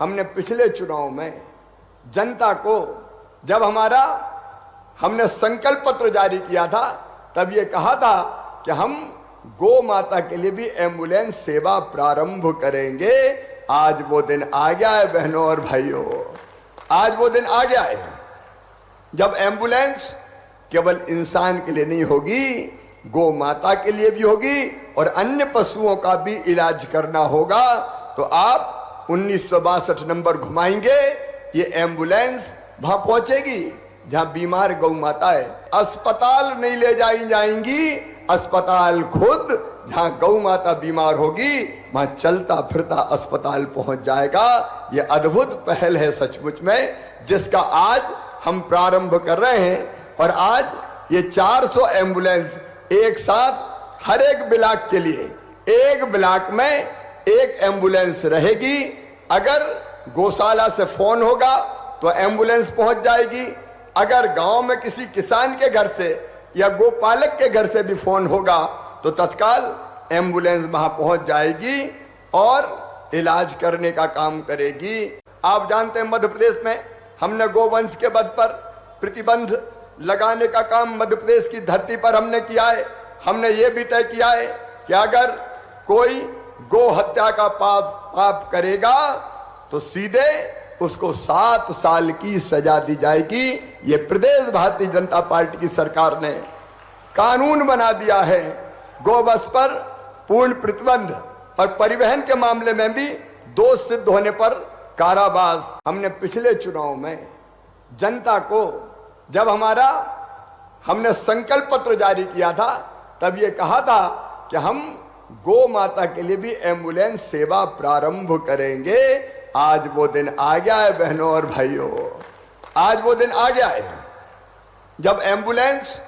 हमने पिछले चुनाव में जनता को जब हमने संकल्प पत्र जारी किया था तब ये कहा था कि हम गौ माता के लिए भी एम्बुलेंस सेवा प्रारंभ करेंगे। आज वो दिन आ गया है बहनों और भाइयों, आज वो दिन आ गया है जब एम्बुलेंस केवल इंसान के लिए नहीं होगी, गौ माता के लिए भी होगी और अन्य पशुओं का भी इलाज करना होगा। तो आप 1962 नंबर घुमाएंगे, ये एम्बुलेंस वहां पहुंचेगी जहां बीमार गौ माता है। अस्पताल नहीं ले जाएंगी, अस्पताल खुद जहां गौ माता बीमार होगी वहां चलता फिरता अस्पताल पहुंच जाएगा। ये अद्भुत पहल है सचमुच में, जिसका आज हम प्रारंभ कर रहे हैं। और आज ये 400 एम्बुलेंस एक साथ हर एक ब्लॉक के लिए, एक ब्लॉक में एक एम्बुलेंस रहेगी। अगर गौशाला से फोन होगा तो एम्बुलेंस पहुंच जाएगी। अगर गांव में किसी किसान के घर से या गोपालक के घर से भी फोन होगा तो तत्काल एम्बुलेंस वहां पहुंच जाएगी और इलाज करने का काम करेगी। आप जानते हैं मध्य प्रदेश में हमने गोवंश के वध पर प्रतिबंध लगाने का काम मध्य प्रदेश की धरती पर हमने किया है। हमने ये भी तय किया है कि अगर कोई गौ हत्या का पाप करेगा तो सीधे उसको 7 साल की सजा दी जाएगी। ये प्रदेश भारतीय जनता पार्टी की सरकार ने कानून बना दिया है। गोवंश पर पूर्ण प्रतिबंध और परिवहन के मामले में भी दोष सिद्ध होने पर कारावास। हमने पिछले चुनाव में जनता को जब हमने संकल्प पत्र जारी किया था तब ये कहा था कि हम गौ माता के लिए भी एम्बुलेंस सेवा प्रारंभ करेंगे। आज वो दिन आ गया है बहनों और भाइयों, आज वो दिन आ गया है जब एम्बुलेंस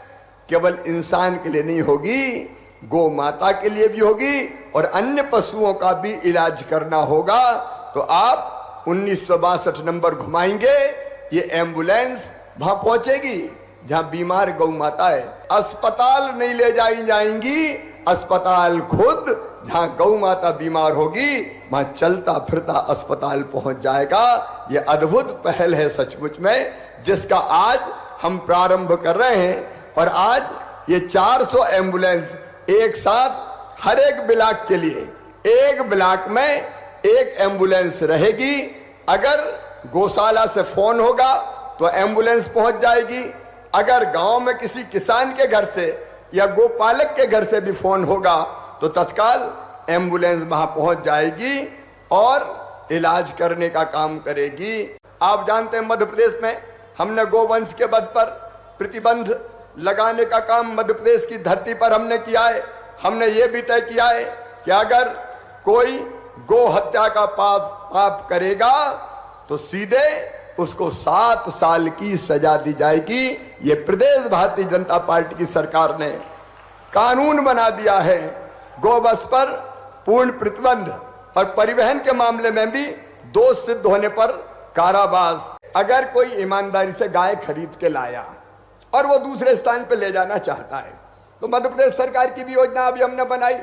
केवल इंसान के लिए नहीं होगी, गौ माता के लिए भी होगी और अन्य पशुओं का भी इलाज करना होगा। तो आप 1962 नंबर घुमाएंगे, ये एम्बुलेंस वहां पहुंचेगी जहां बीमार गौ माता है। अस्पताल नहीं ले जाएंगी, अस्पताल खुद जहां गौ माता बीमार होगी वहां चलता फिरता अस्पताल पहुंच जाएगा। ये अद्भुत पहल है सचमुच में, जिसका आज हम प्रारंभ कर रहे हैं। और आज ये 400 एम्बुलेंस एक साथ हर एक ब्लॉक के लिए, एक ब्लॉक में एक एम्बुलेंस रहेगी। अगर गौशाला से फोन होगा तो एम्बुलेंस पहुंच जाएगी। अगर गांव में किसी किसान के घर से या गोपालक के घर से भी फोन होगा तो तत्काल एम्बुलेंस वहां पहुंच जाएगी और इलाज करने का काम करेगी। आप जानते हैं मध्य प्रदेश में हमने गोवंश के वध पर प्रतिबंध लगाने का काम मध्य प्रदेश की धरती पर हमने किया है। हमने ये भी तय किया है कि अगर कोई गौ हत्या का पाप करेगा तो सीधे उसको 7 साल की सजा दी जाएगी। ये प्रदेश भारतीय जनता पार्टी की सरकार ने कानून बना दिया है। गोवंश पर पूर्ण प्रतिबंध और परिवहन के मामले में भी दोष सिद्ध होने पर कारावास। अगर कोई ईमानदारी से गाय खरीद के लाया और वो दूसरे स्थान पर ले जाना चाहता है तो मध्य प्रदेश सरकार की भी योजना अभी हमने बनाई।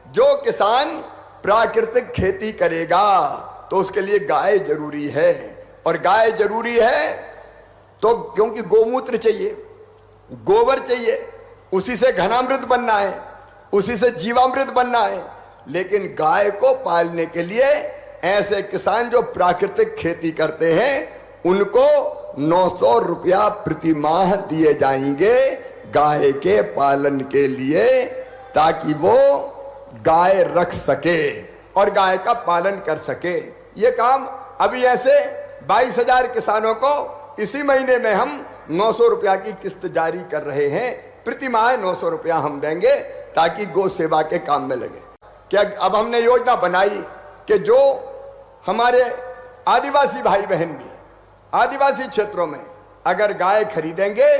जो किसान प्राकृतिक खेती करेगा तो उसके लिए गाय जरूरी है, और गाय जरूरी है तो क्योंकि गोमूत्र चाहिए, गोबर चाहिए, उसी से घनामृत बनना है, उसी से जीवामृत बनना है। लेकिन गाय को पालने के लिए ऐसे किसान जो प्राकृतिक खेती करते हैं उनको 900 रुपया प्रति माह दिए जाएंगे गाय के पालन के लिए, ताकि वो गाय रख सके और गाय का पालन कर सके। ये काम अभी ऐसे 22,000 किसानों को इसी महीने में हम 900 रुपया की किस्त जारी कर रहे हैं। प्रति माह 900 रुपया हम देंगे ताकि गौ सेवा के काम में लगे। क्या अब हमने योजना बनाई कि जो हमारे आदिवासी भाई बहन भी आदिवासी क्षेत्रों में अगर गाय खरीदेंगे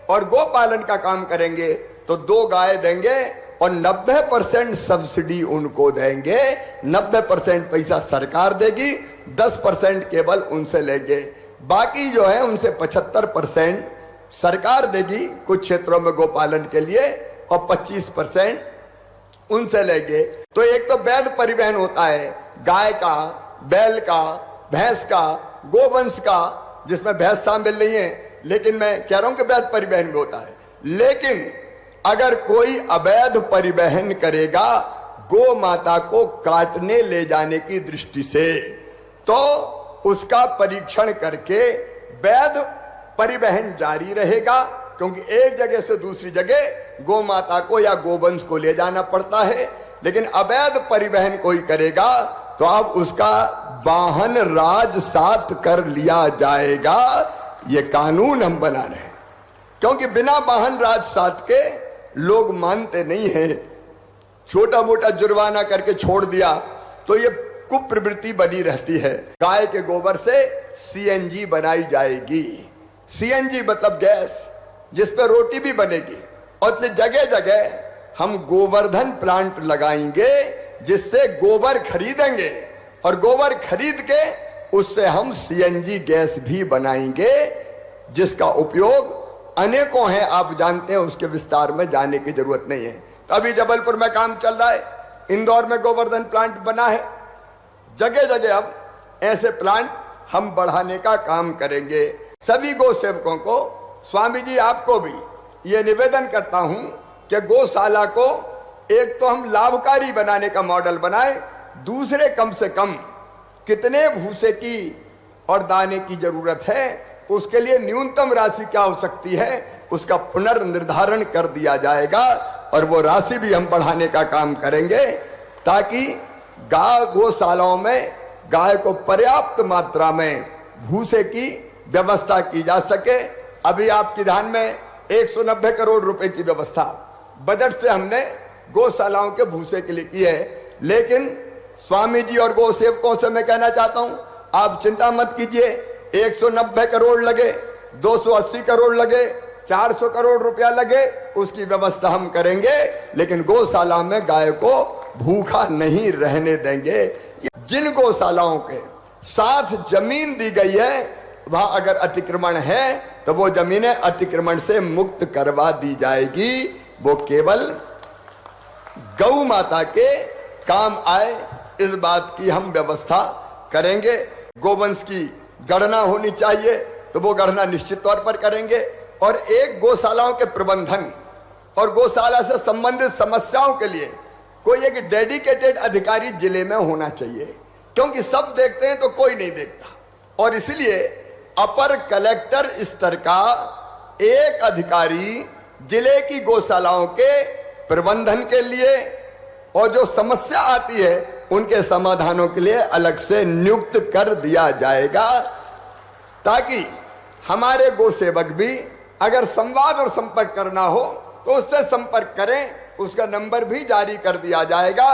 और गौ पालन का काम करेंगे तो 2 गाय देंगे और 90% सब्सिडी उनको देंगे। 90% पैसा सरकार देगी, 10% केवल उनसे लेंगे। बाकी जो है उनसे 75% सरकार देगी कुछ क्षेत्रों में गोपालन के लिए और 25% उनसे लेंगे। तो एक तो वैध परिवहन होता है गाय का, बैल का भैंस का, गोवंश का, जिसमें भैंस शामिल नहीं है, लेकिन मैं कह रहा हूं कि वैध परिवहन में होता है। लेकिन अगर कोई अवैध परिवहन करेगा गो माता को काटने ले जाने की दृष्टि से, तो उसका परीक्षण करके वैध परिवहन जारी रहेगा, क्योंकि एक जगह से दूसरी जगह गो माता को या गोवंश को ले जाना पड़ता है। लेकिन अवैध परिवहन कोई करेगा तो अब उसका वाहन राजसात कर लिया जाएगा। ये कानून हम बना रहे हैं, क्योंकि बिना वाहन राजसात के लोग मानते नहीं हैं। छोटा मोटा जुर्माना करके छोड़ दिया तो ये कुप्रवृत्ति बनी रहती है। गाय के गोबर से सीएनजी बनाई जाएगी। सीएनजी मतलब गैस, जिस पर रोटी भी बनेगी। और जगह जगह हम गोवर्धन प्लांट लगाएंगे, जिससे गोबर खरीदेंगे और गोबर खरीद के उससे हम सीएनजी गैस भी बनाएंगे, जिसका उपयोग अनेकों है। आप जानते हैं, उसके विस्तार में जाने की जरूरत नहीं है। तो अभी जबलपुर में काम चल रहा है, इंदौर में गोवर्धन प्लांट बना है। जगह जगह अब ऐसे प्लांट हम बढ़ाने का काम करेंगे। सभी गौ सेवकों को, स्वामी जी आपको भी ये निवेदन करता हूं कि गौशाला को एक तो हम लाभकारी बनाने का मॉडल बनाए, दूसरे कम से कम कितने भूसे की और दाने की जरूरत है, उसके लिए न्यूनतम राशि क्या हो सकती है, उसका पुनर्निर्धारण कर दिया जाएगा। और वो राशि भी हम बढ़ाने का काम करेंगे, ताकि गौशालाओं में गाय को पर्याप्त मात्रा में भूसे की व्यवस्था की जा सके। अभी आपके ध्यान में 190 करोड़ रुपए की व्यवस्था बजट से हमने गौशालाओं के भूसे के लिए की है। लेकिन स्वामी जी और गौ सेवकों से मैं कहना चाहता हूं, आप चिंता मत कीजिए। 190 करोड़ लगे, 280 करोड़ लगे, 400 करोड़ रुपया लगे, उसकी व्यवस्था हम करेंगे। लेकिन गौशाला में गाय को भूखा नहीं रहने देंगे। जिन गौशालाओं के साथ जमीन दी गई है, वहां अगर अतिक्रमण है तो वो जमीनें अतिक्रमण से मुक्त करवा दी जाएगी। वो केवल गौ माता के काम आए, इस बात की हम व्यवस्था करेंगे। गोवंश की गणना होनी चाहिए, तो वो गणना निश्चित तौर पर करेंगे। और एक गौशालाओं के प्रबंधन और गौशाला से संबंधित समस्याओं के लिए कोई एक डेडिकेटेड अधिकारी जिले में होना चाहिए, क्योंकि सब देखते हैं तो कोई नहीं देखता। और इसलिए अपर कलेक्टर स्तर का एक अधिकारी जिले की गौशालाओं के प्रबंधन के लिए और जो समस्या आती है उनके समाधानों के लिए अलग से नियुक्त कर दिया जाएगा, ताकि हमारे गौ सेवक भी अगर संवाद और संपर्क करना हो तो उससे संपर्क करें। उसका नंबर भी जारी कर दिया जाएगा।